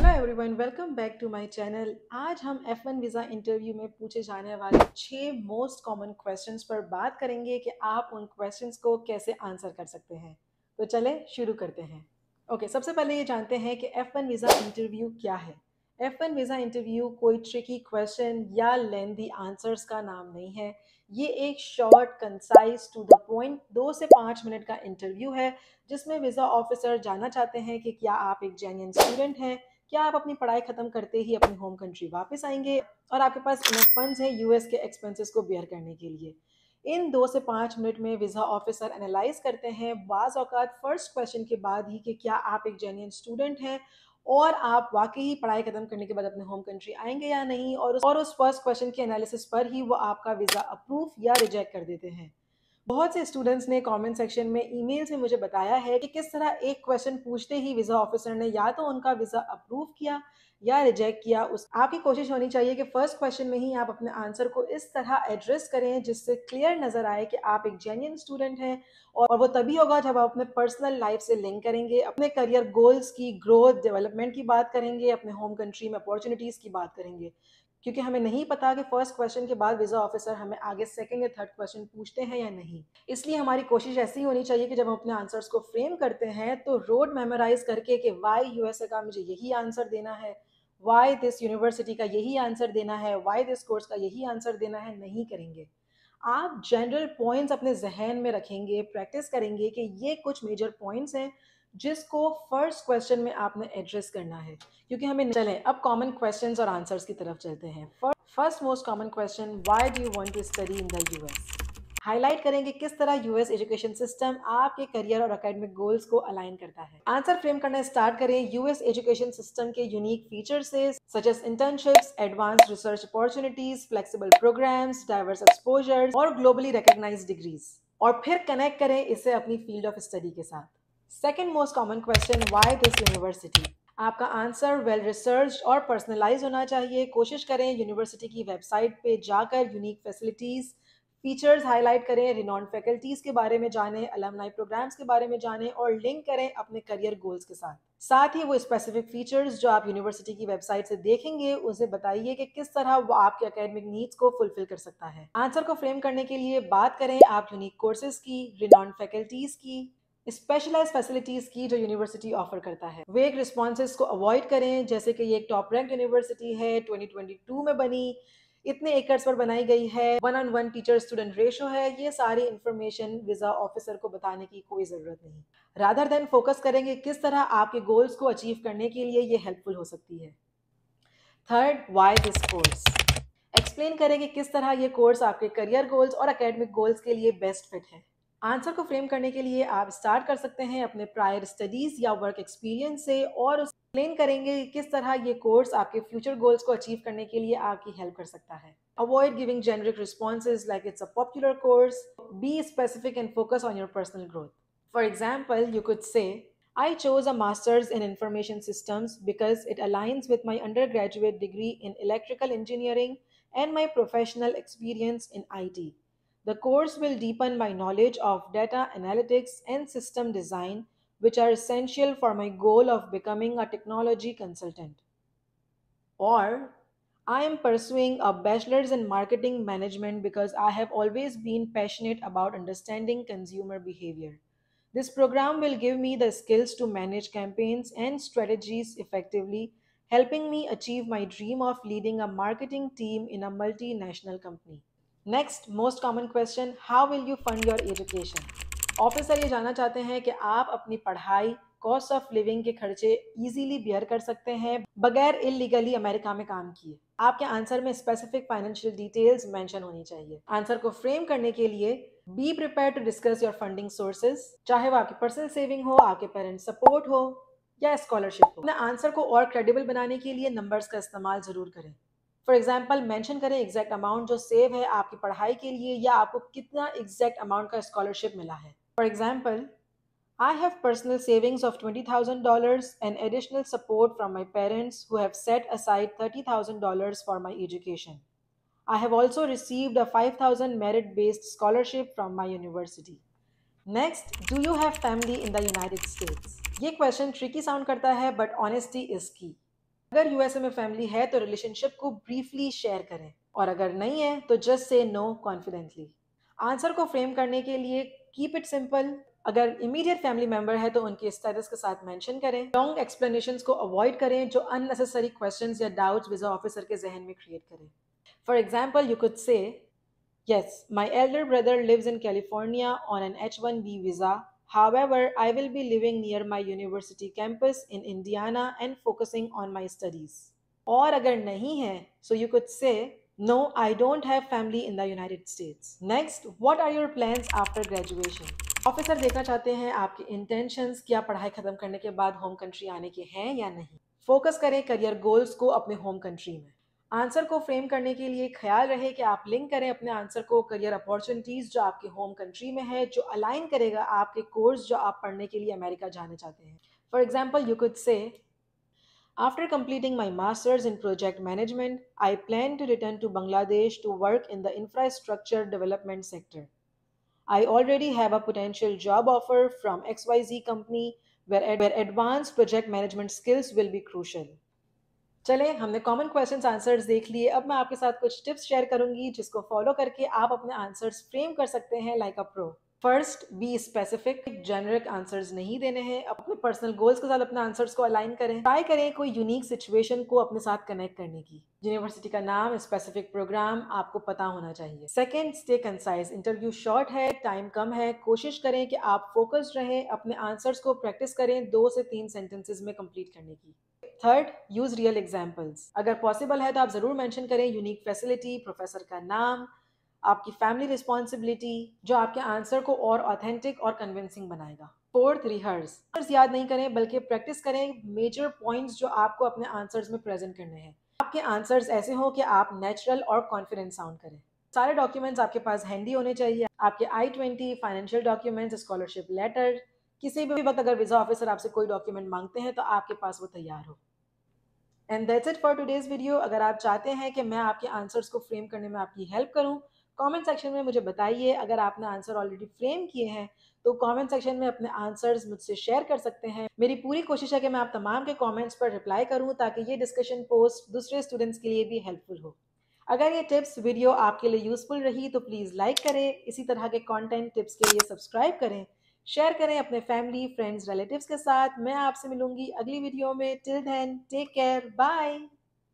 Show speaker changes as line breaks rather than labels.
Hello everyone, welcome back to my channel. आज हम F1 visa interview में पूछे जाने वाले 6 मोस्ट कॉमन क्वेश्चंस पर बात करेंगे कि आप उन क्वेश्चंस को कैसे आंसर कर सकते हैं। तो चले शुरू करते हैं। ओके, सबसे पहले ये जानते हैं कि F1 वीज़ा इंटरव्यू क्या है। F1 वीज़ा इंटरव्यू कोई ट्रिकी क्वेश्चन या लेंदी आंसर्स का नाम नहीं है। ये एक short, concise, to the point 2 से 5 मिनट का इंटरव्यू है, जिसमें वीज़ा ऑफिसर जानना चाहते हैं कि क्या आप एक जेन्युइन स्टूडेंट हैं, क्या आप अपनी पढ़ाई खत्म करते ही अपनी होम कंट्री वापस आएंगे और आपके पास इनफ फंड्स है यूएस के एक्सपेंसेस को बेयर करने के लिए। इन 2 से 5 मिनट में वीज़ा ऑफिसर एनालाइज करते हैं बाज़ औक़ात फर्स्ट क्वेश्चन के बाद ही कि क्या आप एक जेन्युइन स्टूडेंट हैं और आप वाकई ही पढ़ाई खत्म करने के बाद अपने होम कंट्री आएंगे या नहीं, और उस फर्स्ट क्वेश्चन के एनालिसिस पर ही वो आपका वीज़ा अप्रूव या रिजेक्ट कर देते हैं। बहुत से स्टूडेंट्स ने कमेंट सेक्शन में ईमेल्स में मुझे बताया है कि किस तरह एक क्वेश्चन पूछते ही वीज़ा ऑफिसर ने या तो उनका वीज़ा अप्रूव किया या रिजेक्ट किया। उस आपकी कोशिश होनी चाहिए कि फर्स्ट क्वेश्चन में ही आप अपने आंसर को इस तरह एड्रेस करें जिससे क्लियर नज़र आए कि आप एक जेन्युइन स्टूडेंट हैं, और वो तभी होगा जब आप अपने पर्सनल लाइफ से लिंक करेंगे, अपने करियर गोल्स की ग्रोथ डेवलपमेंट की बात करेंगे, अपने होम कंट्री में अपॉर्चुनिटीज़ की बात करेंगे। क्योंकि हमें नहीं पता कि फर्स्ट क्वेश्चन के बाद वीज़ा ऑफिसर हमें आगे सेकंड या थर्ड क्वेश्चन पूछते हैं या नहीं। इसलिए हमारी कोशिश ऐसी होनी चाहिए कि जब हम अपने आंसर्स को फ्रेम करते हैं तो रोड मेमोराइज करके कि वाई यूएसए का मुझे यही आंसर देना है, वाई दिस यूनिवर्सिटी का यही आंसर देना है, वाई दिस कोर्स का यही आंसर देना है, नहीं करेंगे। आप जनरल पॉइंट्स अपने जहन में रखेंगे, प्रैक्टिस करेंगे कि ये कुछ मेजर पॉइंट्स हैं जिसको फर्स्ट क्वेश्चन में आपने एड्रेस करना है। क्योंकि हमें चले अब कॉमन क्वेश्चंस और आंसर्स की तरफ चलते हैं। First most common question, why do you want to study in the US. Highlight करेंगे किस तरह यूएस एजुकेशन सिस्टम आपके करियर और एकेडमिक गोल्स को अलाइन करता है। आंसर फ्रेम करना स्टार्ट करें यूएस एजुकेशन सिस्टम के यूनिक फीचर से, such as internships, advanced research opportunities, flexible programmes, diverse exposures और ग्लोबली रिकॉग्नाइज्ड डिग्रीज, और फिर कनेक्ट करें इसे अपनी फील्ड ऑफ स्टडी के साथ। Second most common question, why this university. आपका आंसर वेल रिसर्च और पर्सनलाइज होना चाहिए। कोशिश करें यूनिवर्सिटी की वेबसाइट पे जाकर यूनिक फैसिलिटीज़, फीचर्स हाईलाइट करें, रिनॉन फैकल्टीज़ के बारे में जानें, अलमनाई प्रोग्राम्स के बारे में जानें और लिंक करें अपने करियर गोल्स के साथ। साथ ही वो स्पेसिफिक फीचर्स जो आप यूनिवर्सिटी की वेबसाइट से देखेंगे उसे बताइए कि किस तरह वो आपके एकेडमिक नीड्स को फुलफिल कर सकता है। आंसर को फ्रेम करने के लिए बात करें आप यूनिक कोर्सेज की, रिनॉन फैकल्टीज़ की, स्पेशलाइज फैसिलिटीज की जो यूनिवर्सिटी ऑफर करता है। वेग रिस्पॉन्सेज को अवॉइड करें, जैसे कि ये एक टॉप रैंक यूनिवर्सिटी है, 2022 में बनी, इतने एकर्स पर बनाई गई है, 1-on-1 टीचर स्टूडेंट रेशो है। ये सारी इंफॉर्मेशन वीजा ऑफिसर को बताने की कोई ज़रूरत नहीं। रादर देन फोकस करेंगे किस तरह आपके गोल्स को अचीव करने के लिए ये हेल्पफुल हो सकती है। Third, why this course. Explain करें कि किस तरह ये कोर्स आपके करियर गोल्स और एकेडमिक गोल्स के लिए बेस्ट फिट है। आंसर को फ्रेम करने के लिए आप स्टार्ट कर सकते हैं अपने प्रायर स्टडीज या वर्क एक्सपीरियंस से, और एक्सप्लेन करेंगे कि किस तरह ये कोर्स आपके फ्यूचर गोल्स को अचीव करने के लिए आपकी हेल्प कर सकता है। Avoid giving generic responses like it's a popular course. Be specific and focus on your personal growth. For example, you could say, I chose a master's in information systems because it aligns with my undergraduate degree in electrical engineering and my professional experience in IT. The course will deepen my knowledge of data analytics and system design, which are essential for my goal of becoming a technology consultant. Or, I am pursuing a bachelor's in marketing management because I have always been passionate about understanding consumer behavior. This program will give me the skills to manage campaigns and strategies effectively, helping me achieve my dream of leading a marketing team in a multinational company. Next most common question, how will you fund your education. Officer ये जानना चाहते हैं कि आप अपनी पढ़ाई, cost of living के खर्चे इजीली बियर कर सकते हैं बगैर इलीगली अमेरिका में काम किए। आपके आंसर में स्पेसिफिक फाइनेंशियल डिटेल्स मेंशन होनी चाहिए। आंसर को फ्रेम करने के लिए be prepare to discuss your funding sources, चाहे वो आपकी पर्सनल सेविंग हो, आपके पेरेंट्स सपोर्ट हो या स्कॉलरशिप हो। अपने आंसर को और क्रेडिबल बनाने के लिए नंबर्स का इस्तेमाल जरूर करें। फॉर एग्जाम्पल, मेंशन करें एग्जैक्ट अमाउंट जो सेव है आपकी पढ़ाई के लिए, या आपको कितना एग्जैक्ट अमाउंट का स्कॉलरशिप मिला है। For example, I have personal savings of $20,000 and additional support from my parents who have set aside $30,000 for my education. I have also received a 5,000 merit based scholarship from my university. Next, do you have family in the United States? ये question tricky sound करता है, but honesty is की। अगर USA में family है तो relationship को briefly share करें, और अगर नहीं है तो just say no confidently. Answer को फ्रेम करने के लिए कीप इट सिंपल। अगर इमीडिएट फैमिली मेंबर है तो उनके स्टेटस के साथ मेंशन करें। लॉन्ग एक्सप्लेनेशंस को अवॉइड करें जो अननेसेसरी क्वेश्चंस या डाउट्स वीजा ऑफिसर के जहन में क्रिएट करें। For example, you could say, yes, my elder brother lives in California on an H-1B visa. However, I will be living near my university campus in Indiana and focusing on my studies. और अगर नहीं है, so you could say, no, I don't have family in the United States. Next, what are your plans after graduation? Officer देखना चाहते हैं आपके intentions, क्या पढ़ाई खत्म करने के बाद होम कंट्री आने के हैं या नहीं। फोकस करें करियर गोल्स को अपने होम कंट्री में। आंसर को फ्रेम करने के लिए ख्याल रहे कि आप लिंक करें अपने आंसर को करियर अपॉर्चुनिटीज जो आपके होम कंट्री में है, जो अलाइन करेगा आपके कोर्स जो आप पढ़ने के लिए अमेरिका जाने चाहते हैं। For example, you could say, after completing my master's in project management, I plan to return to Bangladesh to work in the infrastructure development sector. I already have a potential job offer from XYZ company where advanced project management skills will be crucial. चले, हमने common questions answers देख लिए। अब मैं आपके साथ कुछ tips share करूंगी जिसको फॉलो करके आप अपने आंसर्स फ्रेम कर सकते हैं like a pro. First, be specific. Generic answers नहीं देने हैं। अपने पर्सनल गोल्स के साथ अपने आंसर्स को अलाइन करें। ट्राई करें कोई यूनिक सिचुएशन को अपने साथ कनेक्ट करने की। यूनिवर्सिटी का नाम, स्पेसिफिक प्रोग्राम आपको पता होना चाहिए। Second, stay concise. Interview short है, टाइम कम है, कोशिश करें कि आप फोकस्ड रहें। अपने आंसर्स को प्रैक्टिस करें 2 से 3 सेंटेंसेस में कंप्लीट करने की। Third, use real examples. अगर पॉसिबल है तो आप जरूर मेंशन करें यूनिक फैसिलिटी, प्रोफेसर का नाम, आपकी फैमिली रिस्पॉन्सिबिलिटी, जो आपके आंसर को और ऑथेंटिक और कन्विंसिंग बनाएगा। Fourth, rehearse. याद नहीं करें बल्कि प्रैक्टिस करें मेजर पॉइंट्स जो आपको अपने आंसर्स में प्रेजेंट करने हैं। आपके आंसर्स ऐसे हो कि आप नेचुरल और कॉन्फिडेंट साउंड करें। सारे डॉक्यूमेंट्स आपके पास हैंडी होने चाहिए। आपके I-20, financial documents, scholarship letter, किसी भी वक्त अगर वीजा ऑफिसर आपसे कोई डॉक्यूमेंट मांगते हैं तो आपके पास वो तैयार हो। And that's it for today's video. अगर आप चाहते हैं कि मैं आपके आंसर्स को फ्रेम करने में आपकी हेल्प करूं, कमेंट सेक्शन में मुझे बताइए। अगर आपने आंसर ऑलरेडी फ्रेम किए हैं तो कमेंट सेक्शन में अपने आंसर्स मुझसे शेयर कर सकते हैं। मेरी पूरी कोशिश है कि मैं आप तमाम के कमेंट्स पर रिप्लाई करूं ताकि ये डिस्कशन पोस्ट दूसरे स्टूडेंट्स के लिए भी हेल्पफुल हो। अगर ये टिप्स वीडियो आपके लिए यूजफुल रही तो प्लीज़ लाइक करें। इसी तरह के कंटेंट टिप्स के लिए सब्सक्राइब करें, शेयर करें अपने फैमिली, फ्रेंड्स, रिलेटिव्स के साथ। मैं आपसे मिलूंगी अगली वीडियो में। Till then, take care, bye.